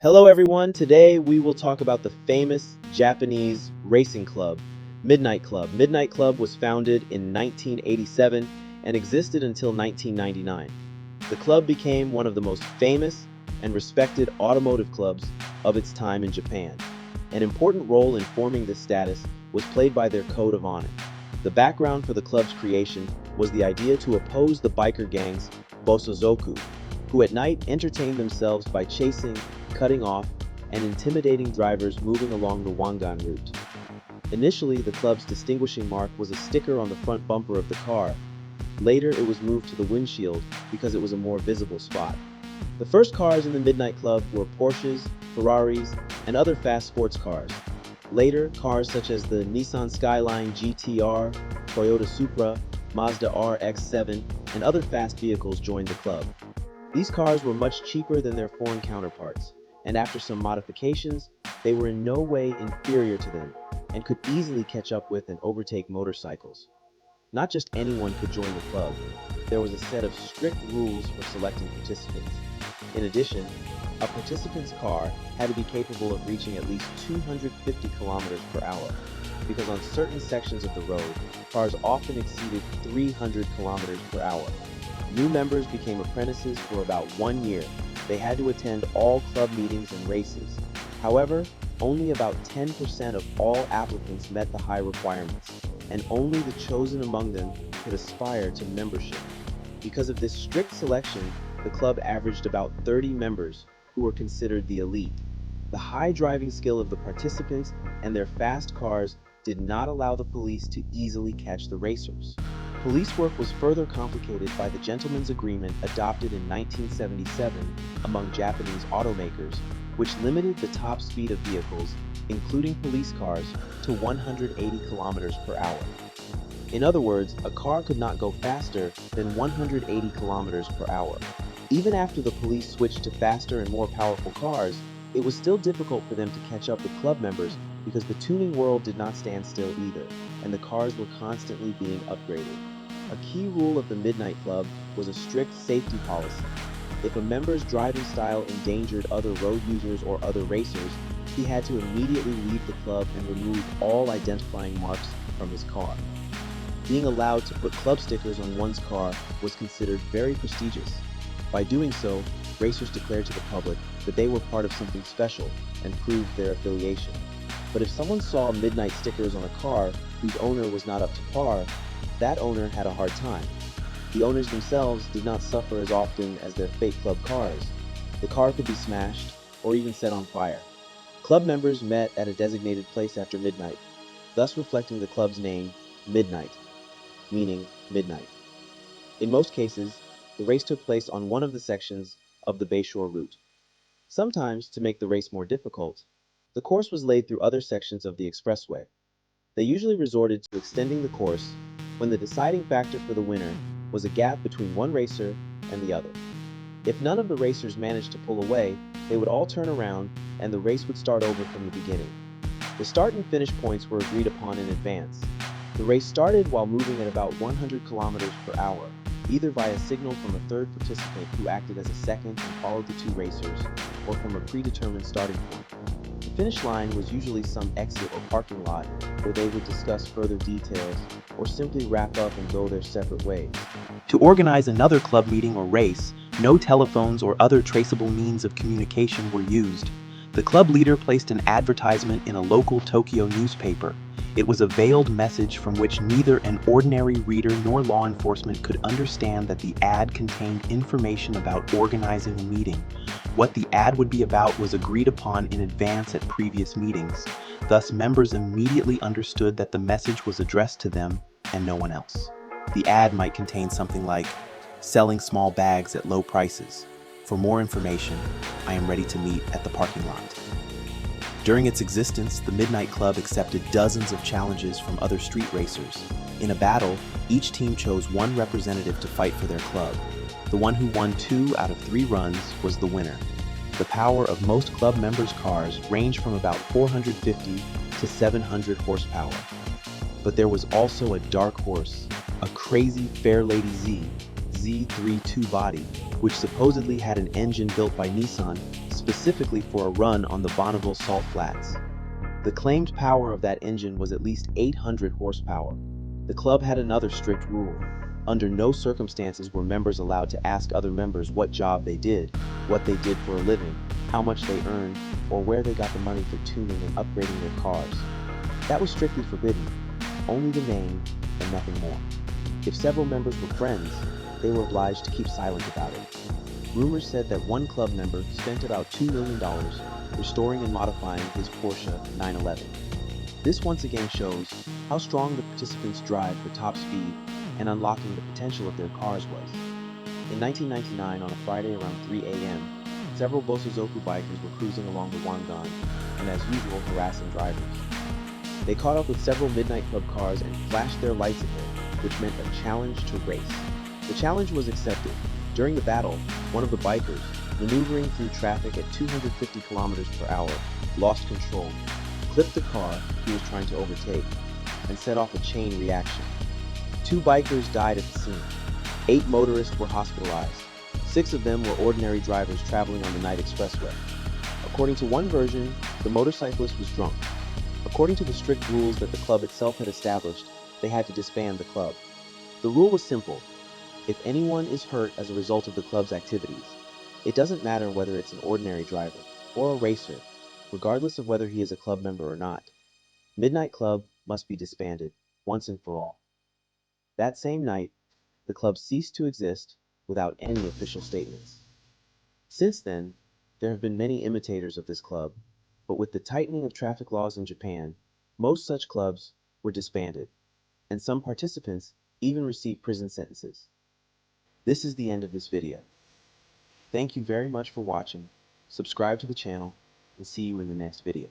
Hello everyone, today we will talk about the famous Japanese racing club, MidNight Club. MidNight Club was founded in 1987 and existed until 1999. The club became one of the most famous and respected automotive clubs of its time in Japan. An important role in forming this status was played by their code of honor. The background for the club's creation was the idea to oppose the biker gangs Bosozoku, who at night entertained themselves by chasing, cutting off, and intimidating drivers moving along the Wangan route. Initially, the club's distinguishing mark was a sticker on the front bumper of the car. Later, it was moved to the windshield because it was a more visible spot. The first cars in the MidNight Club were Porsches, Ferraris, and other fast sports cars. Later, cars such as the Nissan Skyline GT-R, Toyota Supra, Mazda RX-7, and other fast vehicles joined the club. These cars were much cheaper than their foreign counterparts, and after some modifications, they were in no way inferior to them and could easily catch up with and overtake motorcycles. Not just anyone could join the club. There was a set of strict rules for selecting participants. In addition, a participant's car had to be capable of reaching at least 250 kilometers per hour, because on certain sections of the road, cars often exceeded 300 kilometers per hour. New members became apprentices for about 1 year. They had to attend all club meetings and races. However, only about 10% of all applicants met the high requirements, and only the chosen among them could aspire to membership. Because of this strict selection, the club averaged about 30 members who were considered the elite. The high driving skill of the participants and their fast cars did not allow the police to easily catch the racers. Police work was further complicated by the gentleman's agreement adopted in 1977 among Japanese automakers, which limited the top speed of vehicles, including police cars, to 180 kilometers per hour. In other words, a car could not go faster than 180 kilometers per hour. Even after the police switched to faster and more powerful cars, it was still difficult for them to catch up with club members because the tuning world did not stand still either, and the cars were constantly being upgraded. A key rule of the MidNight Club was a strict safety policy. If a member's driving style endangered other road users or other racers, he had to immediately leave the club and remove all identifying marks from his car. Being allowed to put club stickers on one's car was considered very prestigious. By doing so, racers declared to the public that they were part of something special and proved their affiliation. But if someone saw MidNight stickers on a car whose owner was not up to par, that owner had a hard time. The owners themselves did not suffer as often as their fake club cars. The car could be smashed or even set on fire. Club members met at a designated place after midnight, thus reflecting the club's name, MidNight, meaning midnight. In most cases, the race took place on one of the sections of the Bayshore route. Sometimes, to make the race more difficult, the course was laid through other sections of the expressway. They usually resorted to extending the course when the deciding factor for the winner was a gap between one racer and the other. If none of the racers managed to pull away, they would all turn around and the race would start over from the beginning. The start and finish points were agreed upon in advance. The race started while moving at about 100 kilometers per hour, either by a signal from a third participant who acted as a second and followed the two racers, or from a predetermined starting point. The finish line was usually some exit or parking lot where they would discuss further details or simply wrap up and go their separate ways. To organize another club meeting or race, no telephones or other traceable means of communication were used. The club leader placed an advertisement in a local Tokyo newspaper. It was a veiled message from which neither an ordinary reader nor law enforcement could understand that the ad contained information about organizing a meeting. What the ad would be about was agreed upon in advance at previous meetings. Thus, members immediately understood that the message was addressed to them and no one else. The ad might contain something like, "Selling small bags at low prices. For more information, I am ready to meet at the parking lot." During its existence, the MidNight Club accepted dozens of challenges from other street racers. In a battle, each team chose one representative to fight for their club. The one who won 2 out of 3 runs was the winner. The power of most club members' cars ranged from about 450 to 700 horsepower. But there was also a dark horse, a crazy Fairlady Z, Z3 two-body, which supposedly had an engine built by Nissan specifically for a run on the Bonneville Salt Flats. The claimed power of that engine was at least 800 horsepower. The club had another strict rule. Under no circumstances were members allowed to ask other members what job they did, what they did for a living, how much they earned, or where they got the money for tuning and upgrading their cars. That was strictly forbidden. Only the name and nothing more. If several members were friends, they were obliged to keep silent about it. Rumors said that one club member spent about $2 million restoring and modifying his Porsche 911. This once again shows how strong the participants' drive for top speed and unlocking the potential of their cars was. In 1999, on a Friday around 3 a.m., several Bosozoku bikers were cruising along the Wangan and, as usual, harassing drivers. They caught up with several Midnight Club cars and flashed their lights at them, which meant a challenge to race. The challenge was accepted. During the battle, one of the bikers, maneuvering through traffic at 250 kilometers per hour, lost control, clipped the car he was trying to overtake, and set off a chain reaction. 2 bikers died at the scene. 8 motorists were hospitalized. 6 of them were ordinary drivers traveling on the night expressway. According to one version, the motorcyclist was drunk. According to the strict rules that the club itself had established, they had to disband the club. The rule was simple. If anyone is hurt as a result of the club's activities, it doesn't matter whether it's an ordinary driver or a racer, regardless of whether he is a club member or not. Midnight Club must be disbanded once and for all. That same night, the club ceased to exist without any official statements. Since then, there have been many imitators of this club, but with the tightening of traffic laws in Japan, most such clubs were disbanded, and some participants even received prison sentences. This is the end of this video. Thank you very much for watching. Subscribe to the channel, and see you in the next video.